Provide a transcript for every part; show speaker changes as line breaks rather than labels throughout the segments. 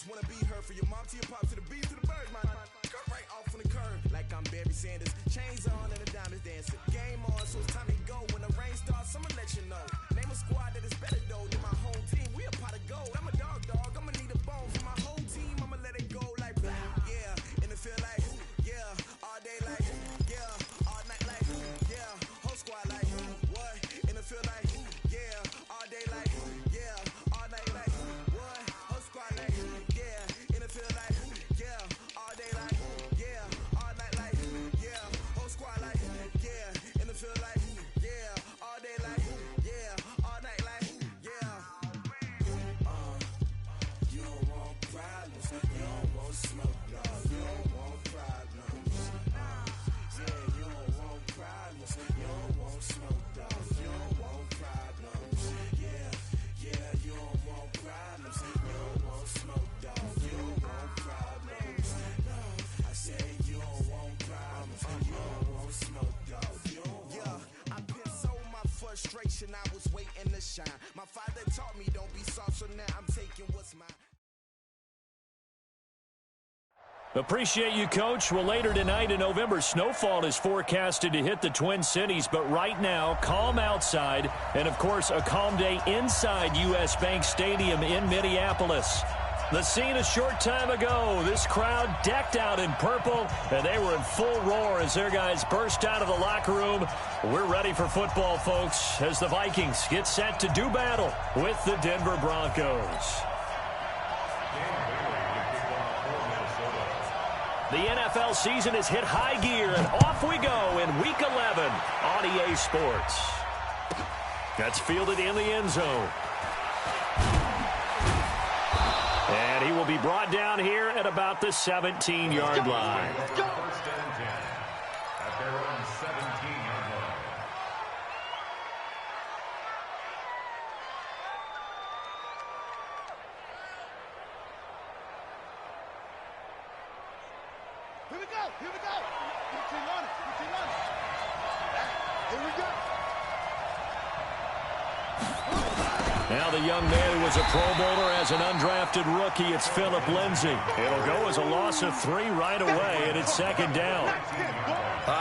just wanna be heard. For your mom to your pop to the beat to the bird, man. Cut right off on the curve, like I'm Barry Sanders. Chains on and the diamonds dancing. Game on, so it's time to go. When the rain starts, I'ma let you know. Name a squad that is better though than my home team. We a pot of gold. I'm a dog. I'ma need a bone for my whole team. I'ma let it go like yeah. And it feel like yeah. All day like yeah. All night like yeah. Whole squad like what? And it feel like yeah. All day like yeah. All night like what? Whole squad like yeah. And it feel like yeah. All day like yeah. All night like yeah. Whole squad like yeah. And it feel like yeah. All day like yeah. All night like yeah. You don't want problems. You don't want smoke, no. You don't want problems. Yeah, you don't want problems. You don't want smoke, no. You don't want problems. Yeah, you don't want problems. You don't want smoke, dog. You don't want problems. No, I said you don't want problems. You don't want smoke, dog. You don't want. Yeah, I've been so my frustration. I was waiting to shine. My father taught me don't be soft, so now I'm taking what's mine.
Appreciate you, Coach. Well, later tonight in November, snowfall is forecasted to hit the Twin Cities, but right now, calm outside, and of course, a calm day inside U.S. Bank Stadium in Minneapolis. The scene a short time ago, this crowd decked out in purple, and they were in full roar as their guys burst out of the locker room. We're ready for football, folks, as the Vikings get set to do battle with the Denver Broncos. The NFL season has hit high gear, and off we go in Week 11 on EA Sports. That's fielded in the end zone. And he will be brought down here at about the 17-yard line.
First and 10 at their own 17-yard line.
Here we go. Here we go. Get your running. Get your running. Here we go.
Now the young man who was a Pro Bowler as an undrafted rookie, it's Phillip Lindsay. It'll go as a loss of 3 right away, and it's second down.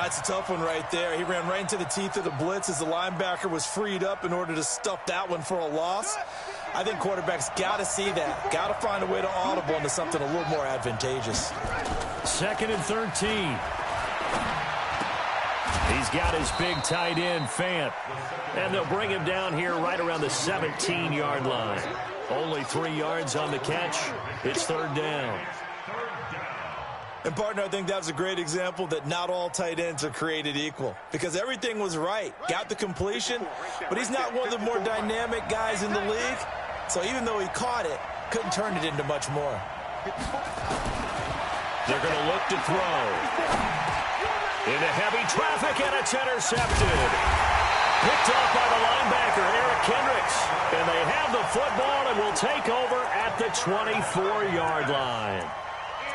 It's a tough one right there. He ran right into the teeth of the blitz as the linebacker was freed up in order to stuff that one for a loss. I think quarterbacks got to see that. Got to find a way to audible into something a little more advantageous.
Second and 13. He's got his big tight end, Fant. And they'll bring him down here right around the 17-yard line. Only 3 yards on the catch. It's third down.
And, partner, I think that was a great example that not all tight ends are created equal. Because everything was right. Got the completion, but he's not one of the more dynamic guys in the league. So even though he caught it, couldn't turn it into much more.
They're going to look to throw. Into heavy traffic, and it's intercepted. Picked off by the linebacker, Eric Kendricks. And they have the football and will take over at the 24-yard line.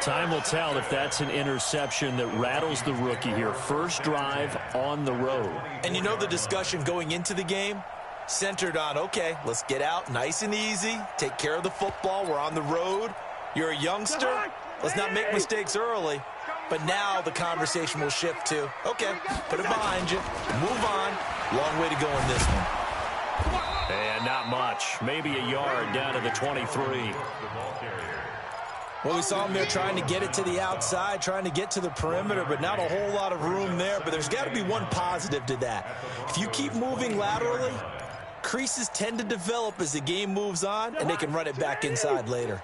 Time will tell if that's an interception that rattles the rookie here. First drive on the road.
And you know the discussion going into the game? Centered on, okay, let's get out nice and easy. Take care of the football. We're on the road. You're a youngster. Let's not make mistakes early. But now the conversation will shift to, okay, put it behind you. Move on. Long way to go in this one.
And not much. Maybe a yard down to the 23.
Well, we saw him there trying to get it to the outside, trying to get to the perimeter, but not a whole lot of room there. But there's got to be one positive to that. If you keep moving laterally, creases tend to develop as the game moves on, and they can run it back inside later.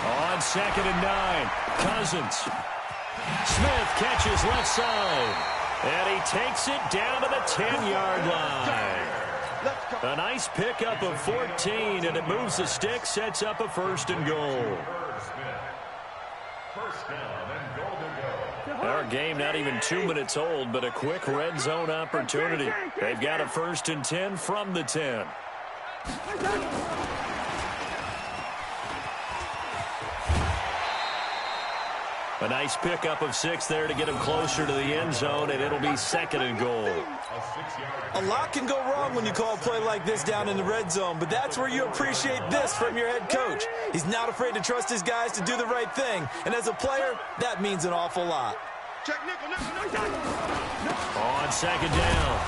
On second and 9, Cousins. Smith catches left side, and he takes it down to the 10-yard line. A nice pickup of 14, and it moves the stick, sets up a first and goal. Our game not even 2 minutes old, but a quick red zone opportunity. They've got a first and 10 from the 10. A nice pickup of 6 there to get him closer to the end zone, and it'll be 2nd and goal.
A lot can go wrong when you call a play like this down in the red zone, but that's where you appreciate this from your head coach. He's not afraid to trust his guys to do the right thing, and as a player, that means an awful lot.
On 2nd down,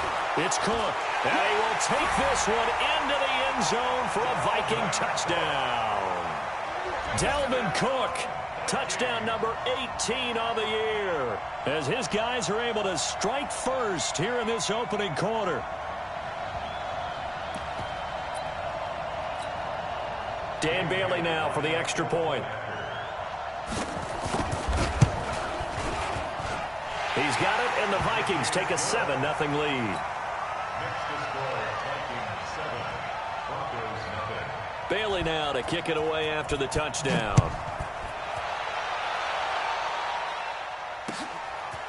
it's Cook, and he will take this one into the end zone for a Viking touchdown. Dalvin Cook, touchdown number 18 on the year, as his guys are able to strike first here in this opening quarter. Dan Bailey now for the extra point. He's got it, and the Vikings take a 7-0 lead. Bailey now to kick it away after the touchdown.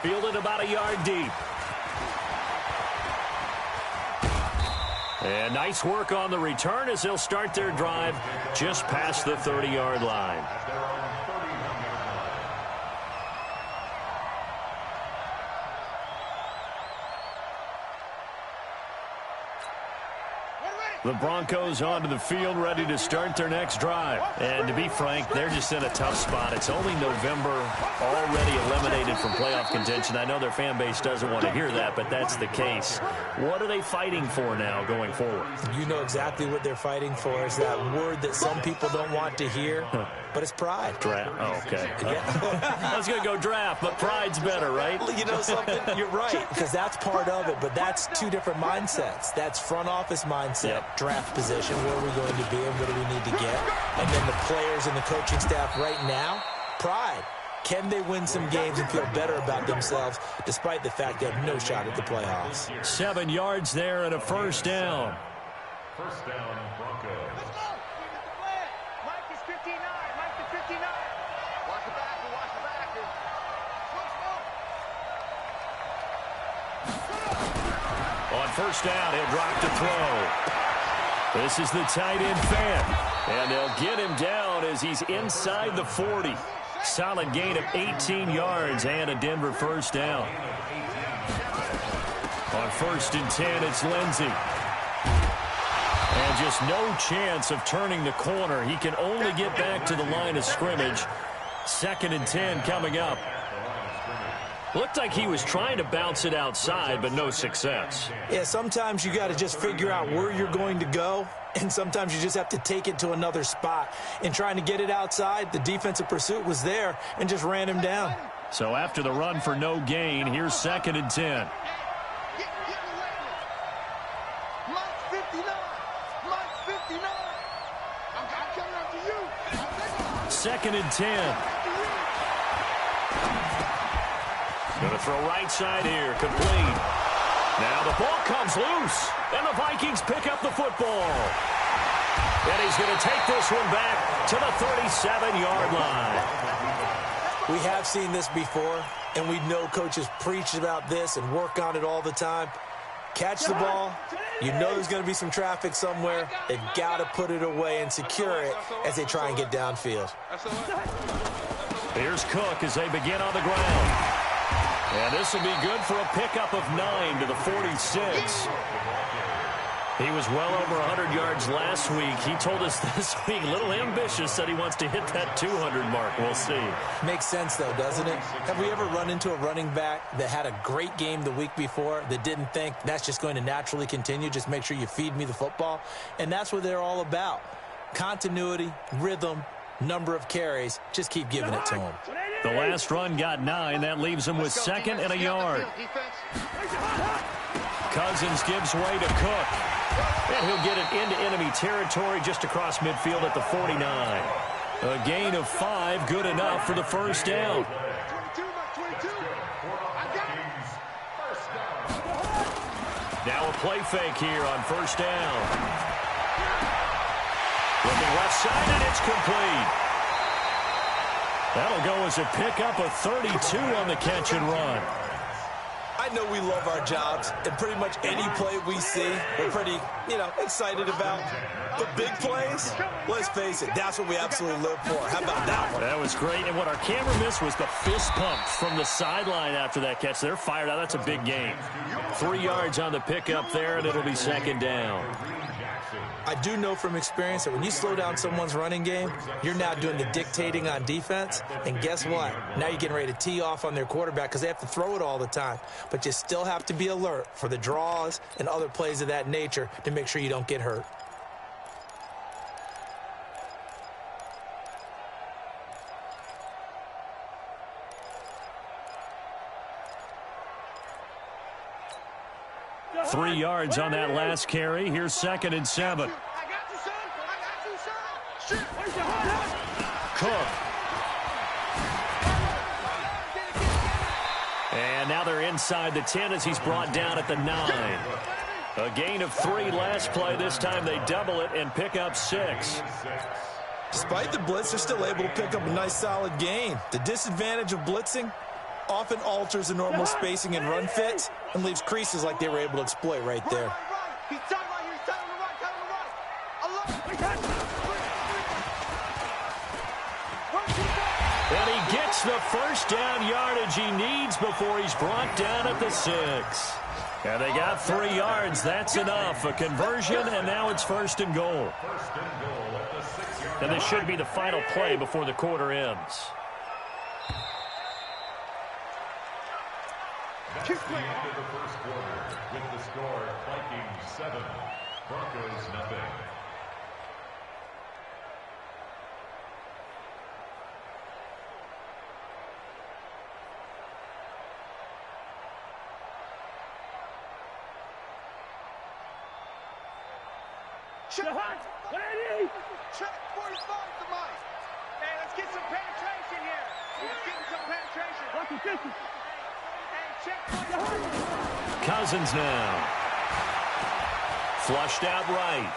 Fielded about a yard deep. And nice work on the return as they'll start their drive just past the 30-yard line. The Broncos onto the field, ready to start their next drive. And to be frank, they're just in a tough spot. It's only November, already eliminated from playoff contention. I know their fan base doesn't want to hear that, but that's the case. What are they fighting for now going forward?
You know exactly what they're fighting for. Is that word that some people don't want to hear, but it's pride.
Draft. Oh, okay.
Yeah.
I was going to go draft, but pride's better, right?
You know something? You're right, because that's part of it, but that's two different mindsets. That's front office mindset. Yep. Draft position, where are we going to be and what do we need to get? And then the players and the coaching staff right now, pride. Can they win some games and feel better about themselves despite the fact they have no shot at the playoffs?
7 yards there and a first down.
First down, Broncos.
Let's go. Give it the play. Mike is 59. Mike is 59. Watch the back. Watch the back.
On first down, he'll drop to throw. This is the tight end fan, and they'll get him down as he's inside the 40. Solid gain of 18 yards and a Denver first down. On 1st and 10, it's Lindsey. And just no chance of turning the corner. He can only get back to the line of scrimmage. 2nd and 10 coming up. Looked like he was trying to bounce it outside, but no success.
Yeah, sometimes you got to just figure out where you're going to go, and sometimes you just have to take it to another spot. In trying to get it outside, the defensive pursuit was there and just ran him down.
So after the run for no gain, here's 2nd and 10.
Mike 59. Mike 59. I'm coming after you.
2nd and 10. Going to throw right side here, complete. Now the ball comes loose, and the Vikings pick up the football. And he's going to take this one back to the 37-yard line.
We have seen this before, and we know coaches preach about this and work on it all the time. Catch the ball. You know there's going to be some traffic somewhere. They've got to put it away and secure it as they try and get downfield.
Here's Cook as they begin on the ground. And this will be good for a pickup of 9 to the 46. He was well over 100 yards last week. He told us this week, a little ambitious, said he wants to hit that 200 mark. We'll see.
Makes sense, though, doesn't it? Have we ever run into a running back that had a great game the week before that didn't think that's just going to naturally continue? Just make sure you feed me the football. And that's what they're all about. Continuity, rhythm, number of carries. Just keep giving it to them.
The last run got 9. That leaves him with 2nd and a yard. Cousins gives way to Cook. And he'll get it into enemy territory just across midfield at the 49. A gain of 5, good enough for the first down. Now a play fake here on first down. Looking left side, and it's complete. That'll go as a pickup of 32 on the catch and run.
I I know we love our jobs, and pretty much any play we see, we're pretty, excited about. The big plays, let's face it, that's what we absolutely live for. How about that one?
That was great, and what our camera missed was the fist pumps from the sideline after that catch. They're fired out. That's a big game. 3 yards on the pickup there, and it'll be second down.
I do know from experience that when you slow down someone's running game, you're now doing the dictating on defense. And guess what? Now you're getting ready to tee off on their quarterback because they have to throw it all the time. But you still have to be alert for the draws and other plays of that nature to make sure you don't get hurt.
Three yards on that last carry. Here's 2nd and 7. Cook. And now they're inside the 10 as he's brought down at the 9. A gain of 3 last play. This time they double it and pick up 6.
Despite the blitz, they're still able to pick up a nice solid gain. The disadvantage of blitzing often alters the normal spacing and run fits and leaves creases like they were able to exploit right there.
And he gets the first down yardage he needs before he's brought down at the 6. And they got 3 yards. That's enough. A conversion, and now it's 1st and goal. And this should be the final play before the quarter ends.
That's the end of the first quarter with the score Vikings 7, Broncos nothing.
Check 45 to Mike. Hey, let's get some penetration here. Let's get some penetration.
Cousins now. Flushed out right.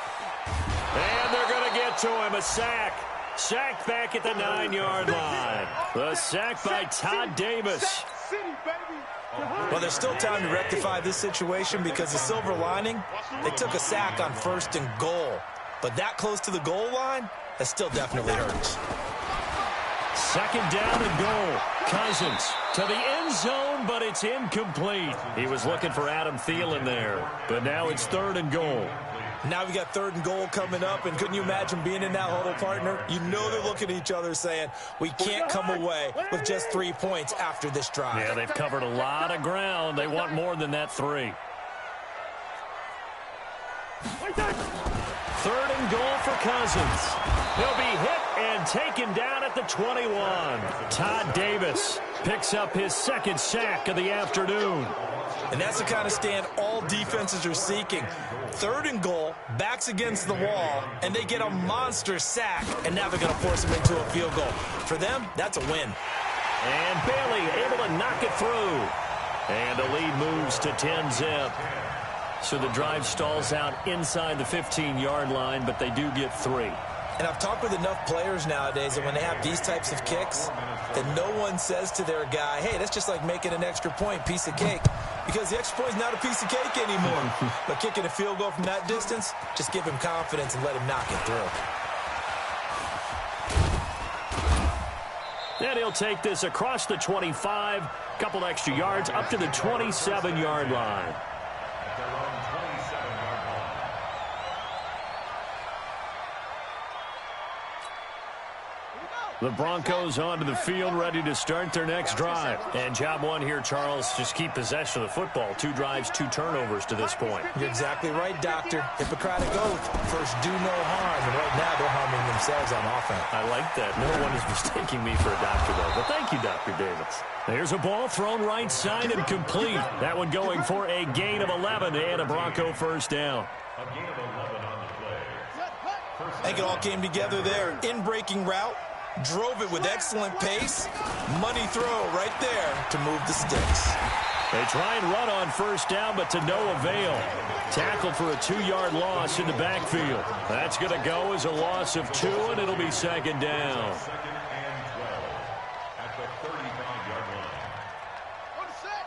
And they're going to get to him. A sack. Sacked back at the 9-yard line. The sack by Todd Davis.
Well, there's still time to rectify this situation because the silver lining, they took a sack on 1st and goal. But that close to the goal line, that still definitely hurts.
2nd down and goal. Cousins to the end zone, but it's incomplete. He was looking for Adam Thielen there, but now it's 3rd and goal.
Now we got 3rd and goal coming up, and couldn't you imagine being in that huddle, partner? You know they're looking at each other saying, we can't come away with just 3 points after this drive.
Yeah, they've covered a lot of ground. They want more than that 3. 3rd and goal for Cousins. He'll be hit and taken down at the 21. Todd Davis picks up his 2nd sack of the afternoon.
And that's the kind of stand all defenses are seeking. 3rd and goal, backs against the wall, and they get a monster sack, and now they're going to force them into a field goal. For them, that's a win.
And Bailey able to knock it through. And the lead moves to 10-zip. So the drive stalls out inside the 15-yard line, but they do get 3.
And I've talked with enough players nowadays that when they have these types of kicks, that no one says to their guy, hey, that's just like making an extra point, piece of cake. Because the extra point is not a piece of cake anymore. But kicking a field goal from that distance, just give him confidence and let him knock it through.
Then he'll take this across the 25, couple extra yards up to the 27-yard line. The Broncos onto the field, ready to start their next drive. And job one here, Charles, just keep possession of the football. 2 drives, 2 turnovers to this point.
You're exactly right, Doctor. Hippocratic oath. First, do no harm. And right now, they're harming themselves on offense.
I like that. No one is mistaking me for a doctor, though. But thank you, Dr. Davis. There's a ball thrown right side and complete. That one going for a gain of 11 and a Bronco first down.
A gain of 11 on the play.
I think it all came together there. In-breaking route. Drove it with excellent pace. Money throw right there to move the sticks.
They try and run on first down, but to no avail. Tackled for a 2-yard loss in the backfield. That's going to go as a loss of 2, and it'll be second down.
2nd and 12 at the 35-yard line.
On the set.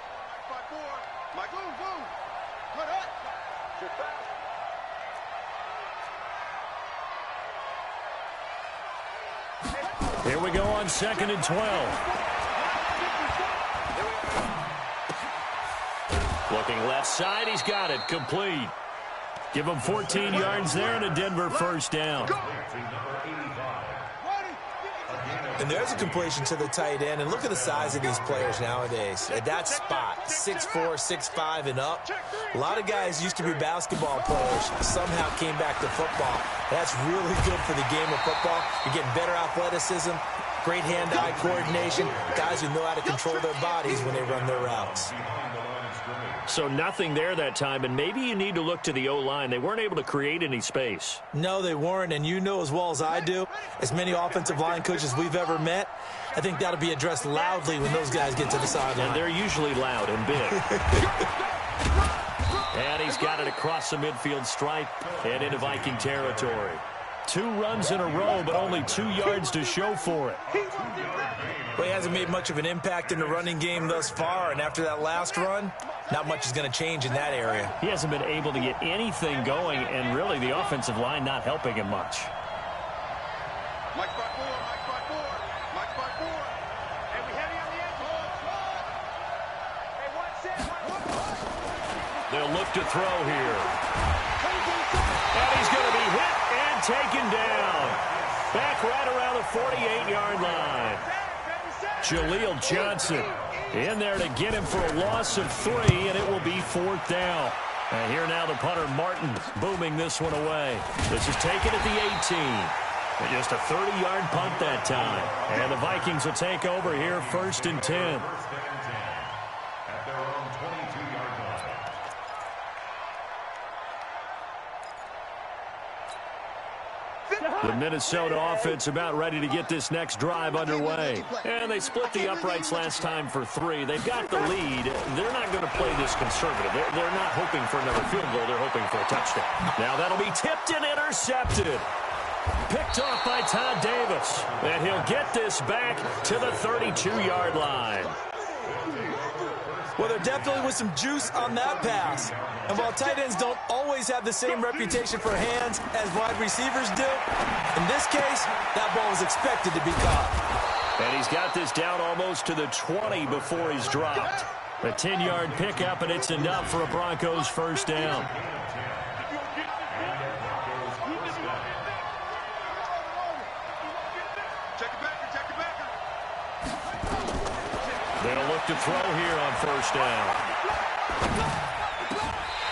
5-4. Mike, move, move. Good up.
Here we go on 2nd and 12. Looking left side, he's got it, complete. Give him 14 yards there and a Denver first down.
And there's a completion to the tight end. And look at the size of these players nowadays. At that spot, 6'4", 6'5", and up. A lot of guys used to be basketball players, somehow came back to football. That's really good for the game of football. You're getting better athleticism, great hand-eye coordination, guys who know how to control their bodies when they run their routes.
So nothing there that time, and maybe you need to look to the O-line. They weren't able to create any space.
No, they weren't, and you know as well as I do, as many offensive line coaches we've ever met, I think that'll be addressed loudly when those guys get to the sideline.
And they're usually loud and big. And he's got it across the midfield stripe and into Viking territory. 2 runs in a row, but only 2 yards to show for it.
Well, he hasn't made much of an impact in the running game thus far, and after that last run, not much is going to change in that area.
He hasn't been able to get anything going, and really the offensive line not helping him much.
Mike spot 4, Mike spot 4, Mike spot 4. Hey, we heavy on the edge. Hey, one set, one.
They'll look to throw here. And he's going to be hit and taken down. Back right around the 48-yard line. Jaleel Johnson in there to get him for a loss of 3, and it will be 4th down. And here now the punter, Martin, booming this one away. This is taken at the 18. And just a 30-yard punt that time. And the Vikings will take over here 1st and 10.
At their own 22-yard line.
The Minnesota offense about ready to get this next drive underway. And they split the uprights last time for 3. They've got the lead. They're not going to play this conservative. They're not hoping for another field goal. They're hoping for a touchdown. Now that'll be tipped and intercepted. Picked off by Todd Davis. And he'll get this back to the 32-yard line.
Well, there definitely was some juice on that pass. And while tight ends don't always have the same reputation for hands as wide receivers do, in this case, that ball was expected to be caught.
And he's got this down almost to the 20 before he's dropped. A 10-yard pickup, and it's enough for a Broncos first down. They'll look to throw here on first down.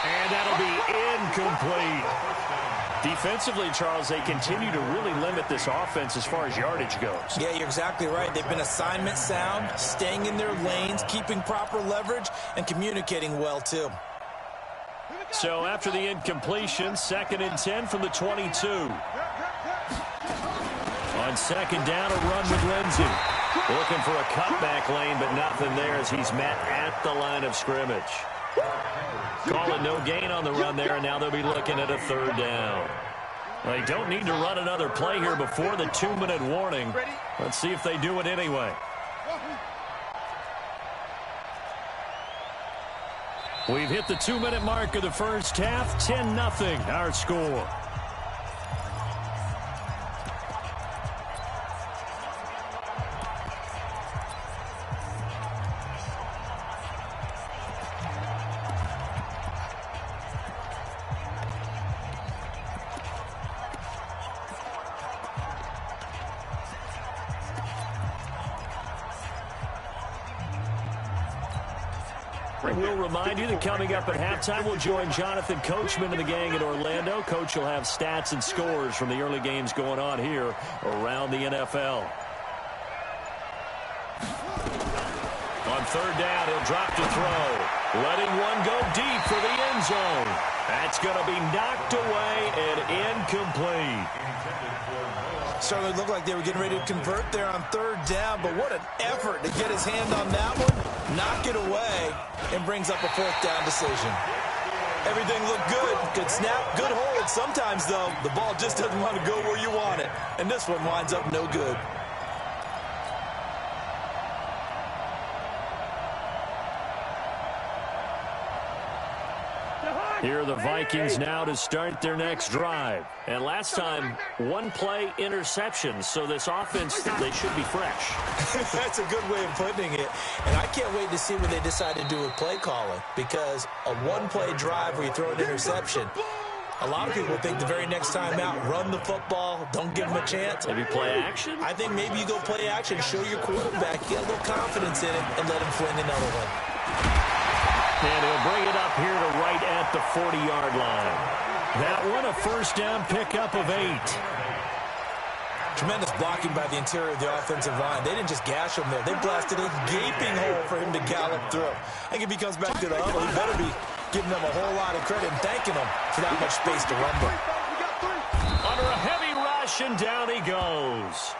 And that'll be incomplete. Defensively, Charles, they continue to really limit this offense as far as yardage goes.
Yeah, you're exactly right. They've been assignment sound, staying in their lanes, keeping proper leverage, and communicating well, too.
So after the incompletion, 2nd and 10 from the 22. On 2nd down, a run with Lindsey. Looking for a cutback lane, but nothing there as he's met at the line of scrimmage. Calling no gain on the run there, and now they'll be looking at a 3rd down. They don't need to run another play here before the 2-minute warning. Let's see if they do it anyway. We've hit the 2-minute mark of the first half. 10-0 our score. We'll remind you that coming up at halftime, we'll join Jonathan Coachman and the gang in Orlando. Coach will have stats and scores from the early games going on here around the NFL. On 3rd down, he'll drop to throw. Letting one go deep for the end zone. That's going to be knocked away and incomplete.
Certainly looked like they were getting ready to convert there on 3rd down, but what an effort to get his hand on that one, knock it away, and brings up a 4th down decision. Everything looked good. Good snap, good hold. Sometimes, though, the ball just doesn't want to go where you want it, and this one winds up no good.
Here are the Vikings now to start their next drive. And last time, one-play interception. So this offense, they should be fresh.
That's a good way of putting it. And I can't wait to see what they decide to do with play calling. Because a one-play drive where you throw an interception, a lot of people think the very next time out, run the football, don't give them a chance.
Maybe play action?
I think maybe you go play action, show your quarterback, get a little confidence in it, and let him fling another one.
And he'll bring it up here to right at the 40-yard line. That one, a first down pickup of 8.
Tremendous blocking by the interior of the offensive line. They didn't just gash him there. They blasted a gaping hole for him to gallop through. I think if he comes back to the huddle, he better be giving them a whole lot of credit and thanking them for that much space to rumble.
Under a heavy rush, and down he goes.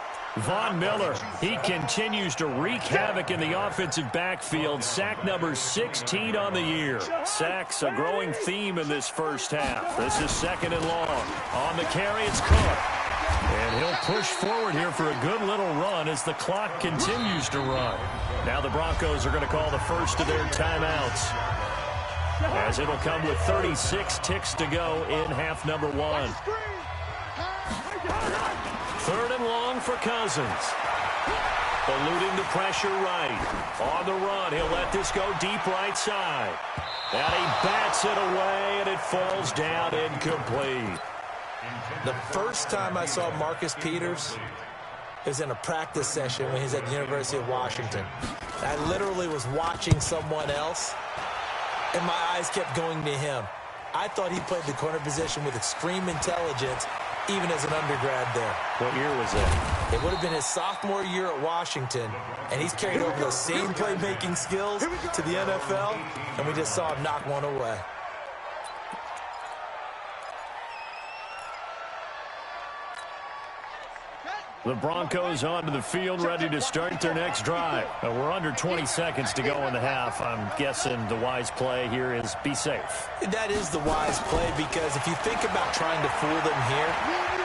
Von Miller, he continues to wreak havoc in the offensive backfield. Sack number 16 on the year. Sacks a growing theme in this first half. This is second and long. On the carry, it's Cook. And he'll push forward here for a good little run as the clock continues to run. Now the Broncos are going to call the first of their timeouts, as it'll come with 36 ticks to go in half number 1. Third and long for Cousins. Eluding the pressure right. On the run, he'll let this go deep right side. And he bats it away, and it falls down incomplete.
The first time I saw Marcus Peters was in a practice session when he was at the University of Washington. I literally was watching someone else, and my eyes kept going to him. I thought he played the corner position with extreme intelligence, even as an undergrad there.
What year was it?
It would have been his sophomore year at Washington, and he's carried over those same playmaking skills to the NFL, and we just saw him knock one away.
The Broncos onto the field, ready to start their next drive. We're under 20 seconds to go in the half. I'm guessing the wise play here is be safe.
That is the wise play, because if you think about trying to fool them here,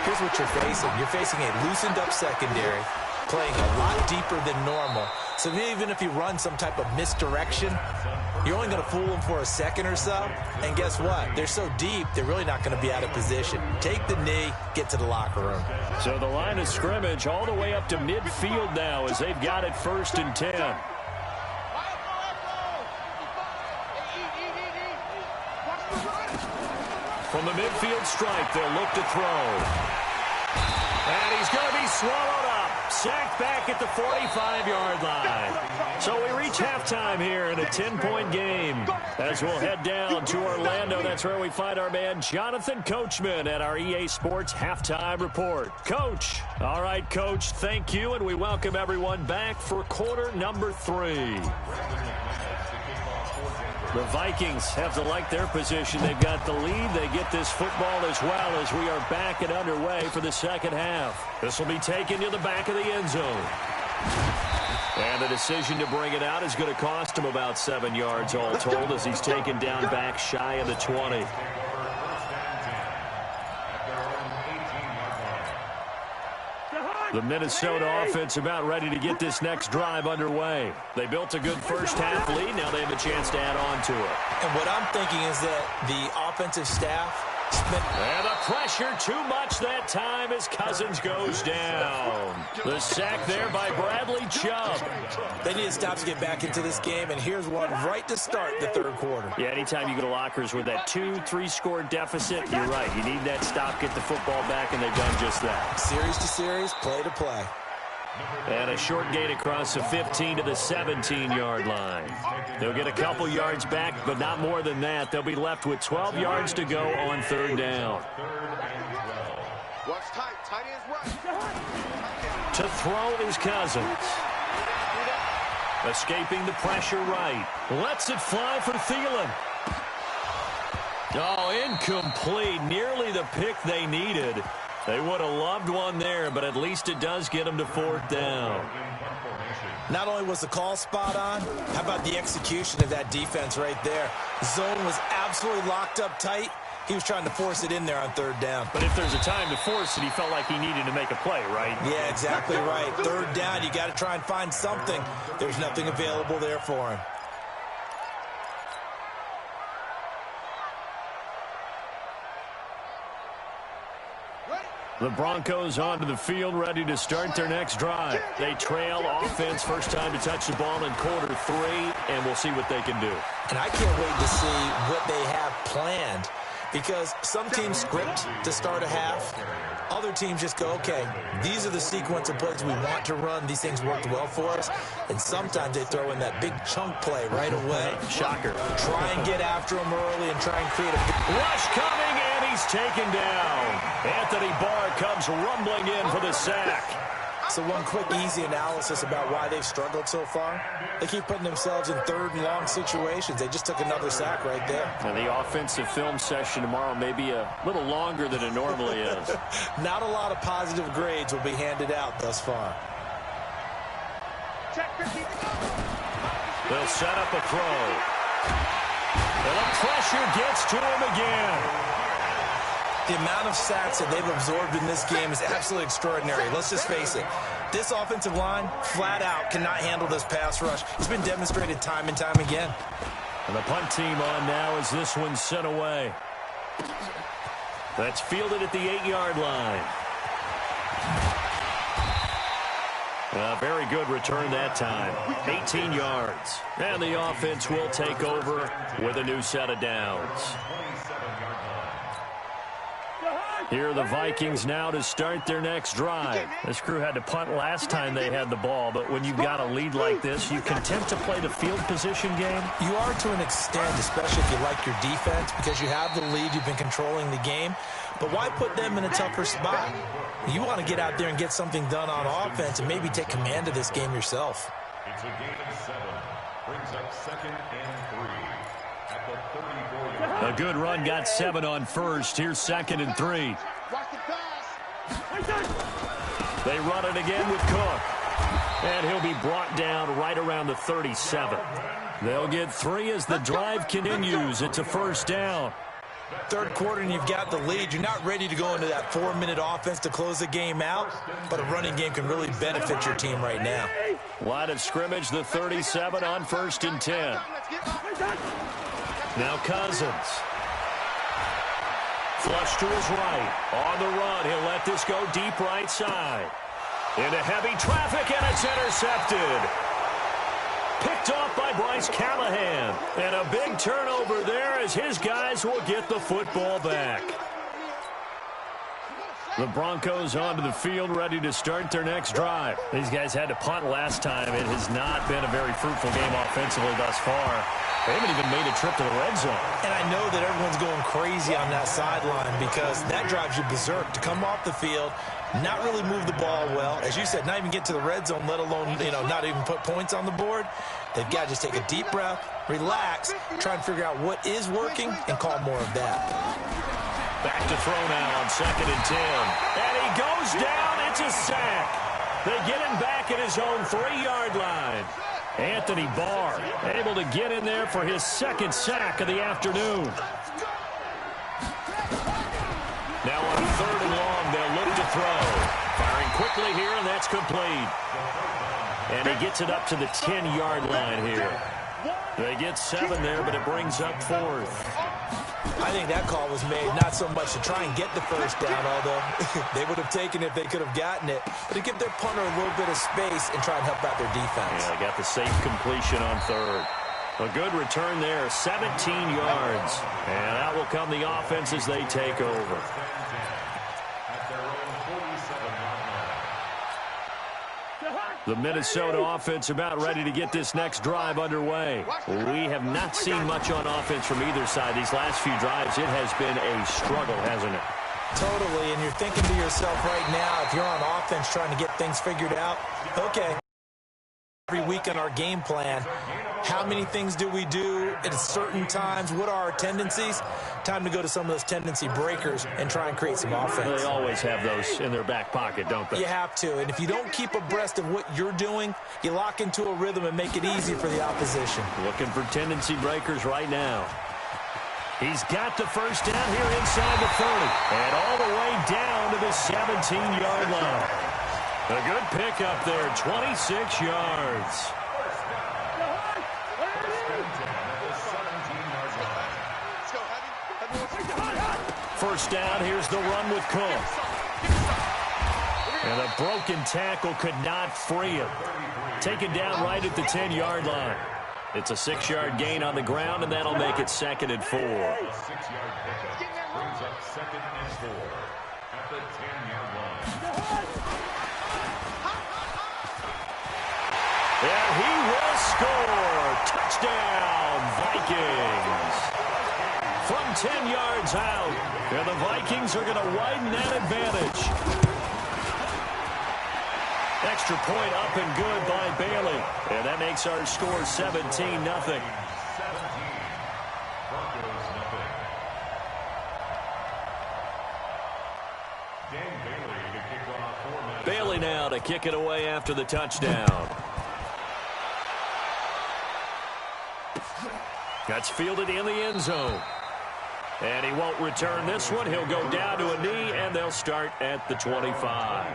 here's what you're facing. You're facing a loosened up secondary, playing a lot deeper than normal. So even if you run some type of misdirection, you're only going to fool them for a second or so. And guess what? They're so deep, they're really not going to be out of position. Take the knee, get to the locker room.
So the line of scrimmage all the way up to midfield now as they've got it 1st and 10. From the midfield stripe, they'll look to throw. And he's going to be swallowed up. Sacked back at the 45-yard line. So we reach halftime here in a 10-point game. As we'll head down to Orlando, that's where we find our man Jonathan Coachman at our EA Sports Halftime Report. Coach. All right, Coach, thank you, and we welcome everyone back for quarter number 3. The Vikings have to like their position. They've got the lead. They get this football as well as we are back and underway for the second half. This will be taken to the back of the end zone. And the decision to bring it out is going to cost him about 7 yards all told as he's taken down back shy of the 20. The Minnesota offense about ready to get this next drive underway. They built a good first half lead. Now they have a chance to add on to it.
And what I'm thinking is that the offensive staff
and the pressure too much that time as Cousins goes down. The sack there by Bradley Chubb.
They need to stop to get back into this game, and here's one right to start the third quarter.
Yeah, anytime you go to lockers with that 2-3 score deficit, you're right. You need that stop, get the football back, and they've done just that.
Series to series, play to play.
And a short gain across the 15 to the 17-yard line. They'll get a couple yards back, but not more than that. They'll be left with 12 yards to go on third down.
Watch tight. Tight ends right.
To throw is Cousins. Escaping the pressure right. Lets it fly for Thielen. Oh, incomplete. Nearly the pick they needed. They would have loved one there, but at least it does get them to 4th down.
Not only was the call spot on, how about the execution of that defense right there? Zone was absolutely locked up tight. He was trying to force it in there on third down.
But if there's a time to force it, he felt like he needed to make a play, right?
Yeah, exactly right. Third down, you got to try and find something. There's nothing available there for him.
The Broncos onto the field, ready to start their next drive. They trail offense, first time to touch the ball in quarter 3, and we'll see what they can do.
And I can't wait to see what they have planned, because some teams script to start a half. Other teams just go, okay, these are the sequence of plays we want to run. These things worked well for us. And sometimes they throw in that big chunk play right away.
Shocker.
Try and get after him early and try and create a big
rush coming, and he's taken down. Anthony Barr comes rumbling in for the sack.
So one quick, easy analysis about why they've struggled so far. They keep putting themselves in third and long situations. They just took another sack right there.
And the offensive film session tomorrow may be a little longer than it normally is.
Not a lot of positive grades will be handed out thus far.
They'll set up a throw. And the pressure gets to him again.
The amount of sacks that they've absorbed in this game is absolutely extraordinary. Let's just face it. This offensive line, flat out, cannot handle this pass rush. It's been demonstrated time and time again.
And the punt team on now as this one's sent away. That's fielded at the 8-yard line. A very good return that time. 18 yards. And the offense will take over with a new set of downs. Here are the Vikings now to start their next drive. This crew had to punt last time they had the ball, but when you've got a lead like this, you content to play the field position game?
You are to an extent, especially if you like your defense, because you have the lead, you've been controlling the game. But why put them in a tougher spot? You want to get out there and get something done on offense and maybe take command of this game yourself.
It's a gain of 7. Brings up 2nd and 3. At the 34-yard line.
A good run got 7 on first. Here's 2nd and 3. They run it again with Cook. And he'll be brought down right around the 37. They'll get 3 as the drive continues. It's a first down.
Third quarter and you've got the lead. You're not ready to go into that 4-minute offense to close the game out, but a running game can really benefit your team right now.
Line of scrimmage, the 37 on 1st and 10. Now Cousins. Flush to his right. On the run, he'll let this go deep right side. Into heavy traffic, and it's intercepted. Picked off by Bryce Callahan. And a big turnover there as his guys will get the football back. The Broncos onto the field, ready to start their next drive. These guys had to punt last time. It has not been a very fruitful game offensively thus far. They haven't even made a trip to the red zone. And I know that everyone's going crazy on that sideline because that drives you berserk to come off the field, not really move the ball well. As you said, not even get to the red zone, let alone, not even put points on the board. They've got to just take a deep breath, relax, try and figure out what is working, and call more of that. Back to throw now on 2nd and 10. And he goes down. It's a sack. They get him back at his own 3-yard line. Anthony Barr able to get in there for his 2nd sack of the afternoon. Now on 3rd and long, they'll look to throw. Firing quickly here, and that's complete. And he gets it up to the 10-yard line here. They get 7 there, but it brings up 4th.
I think that call was made not so much to try and get the first down, although they would have taken it if they could have gotten it, but to give their punter a little bit of space and try and help out their defense.
Yeah, they got the safe completion on 3rd. A good return there, 17 yards. And that will come the offense as they take over. The Minnesota offense about ready to get this next drive underway. We have not seen much on offense from either side. These last few drives, it has been a struggle, hasn't it?
Totally, and you're thinking to yourself right now, if you're on offense trying to get things figured out, okay, every week on our game plan, how many things do we do at certain times? What are our tendencies? Time to go to some of those tendency breakers and try and create some offense.
They always have those in their back pocket, don't they?
You have to, and if you don't keep abreast of what you're doing, you lock into a rhythm and make it easy for the opposition.
Looking for tendency breakers right now. He's got the first down here inside the 30, and all the way down to the 17-yard line. A good pickup there, 26 yards. First down, here's the run with Cook. And a broken tackle could not free him. Taken down right at the 10-yard line. It's a 6-yard gain on the ground, and that'll make it 2nd and 4.
6-yard pickup brings up 2nd and 4 at the 10-yard line.
And he will score. Touchdown, Vikings. From 10 yards out, and the Vikings are going to widen that advantage. Extra point up and good by Bailey. And that makes our score 17-0.
17. Broncos 0. Dan Bailey to kick off for Madden.
Bailey now to kick it away after the touchdown. That's fielded in the end zone. And he won't return this one. He'll go down to a knee, and they'll start at the 25.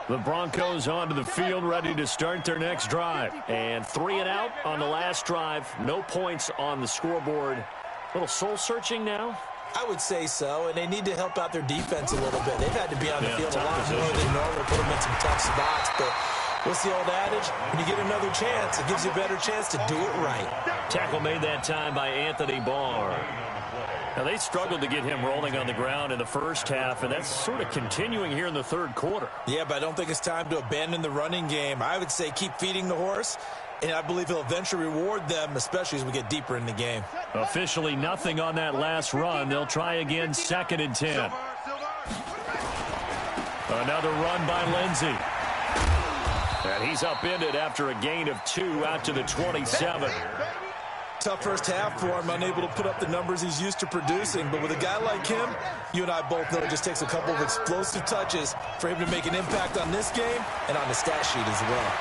The Broncos onto the field, ready to start their next drive. And 3 and out on the last drive. No points on the scoreboard. A little soul-searching now.
I would say so, and they need to help out their defense a little bit. They've had to be on the field a lot more than normal, put them in some tough spots. But what's the old adage? When you get another chance, it gives you a better chance to do it right.
Tackle made that time by Anthony Barr. Now, they struggled to get him rolling on the ground in the first half, and that's sort of continuing here in the third quarter.
Yeah, but I don't think it's time to abandon the running game. I would say keep feeding the horse, and I believe he'll eventually reward them, especially as we get deeper in the game.
Officially nothing on that last run. They'll try again, 2nd and 10. Another run by Lindsey. And he's upended after a gain of 2 out to the 27.
Tough first half for him, unable to put up the numbers he's used to producing. But with a guy like him, you and I both know it just takes a couple of explosive touches for him to make an impact on this game and on the stat sheet as well.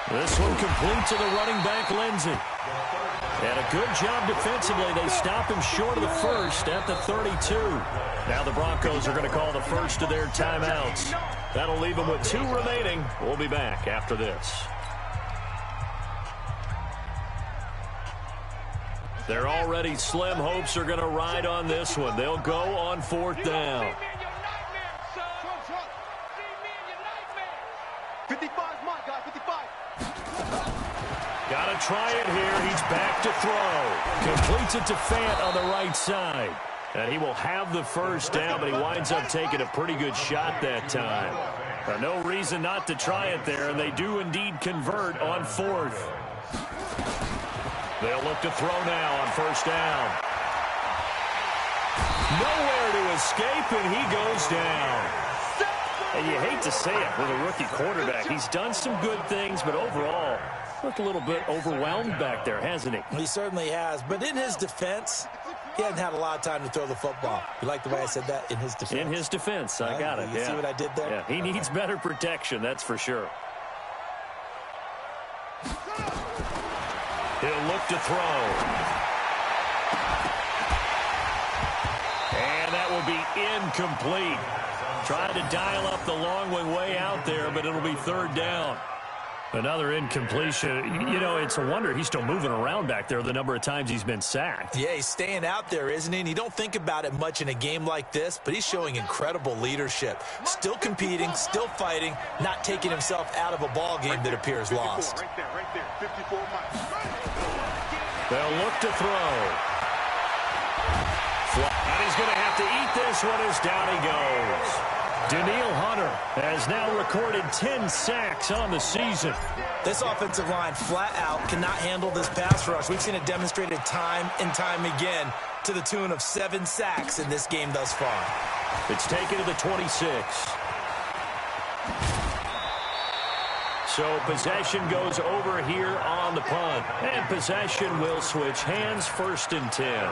This one complete to the running back, Lindsey. And a good job defensively. They stop him short of the first at the 32. Now the Broncos are going to call the first of their timeouts. That'll leave them with 2 remaining. We'll be back after this. Their already slim hopes are going to ride on this one. They'll go on 4th down.
55, my guy, 55.
Got to try it here. He's back to throw. Completes it to Fant on the right side. And he will have the first down, but he winds up taking a pretty good shot that time. No reason not to try it there, and they do indeed convert on 4th. They'll look to throw now on 1st down. Nowhere to escape, and he goes down. And you hate to say it with a rookie quarterback. He's done some good things, but overall, looked a little bit overwhelmed back there, hasn't he?
He certainly has. But in his defense, he hasn't had a lot of time to throw the football. You like the way I said that? In his defense.
In his defense. I got it.
You see what I did there?
Yeah, he needs better protection, that's for sure. He'll look to throw. And that will be incomplete. Trying to dial up the long way out there, but it'll be 3rd down. Another incompletion. You know, it's a wonder he's still moving around back there the number of times he's been sacked.
Yeah, he's staying out there, isn't he? And you don't think about it much in a game like this, but he's showing incredible leadership. Still competing, still fighting, not taking himself out of a ball game that appears lost.
Right there, 54 miles.
They'll look to throw. And he's going to have to eat this one as down he goes. Daniil Hunter has now recorded 10 sacks on the season.
This offensive line flat out cannot handle this pass rush. We've seen it demonstrated time and time again to the tune of 7 sacks in this game thus far.
It's taken to the 26. So possession goes over here on the punt. And possession will switch hands, 1st and 10.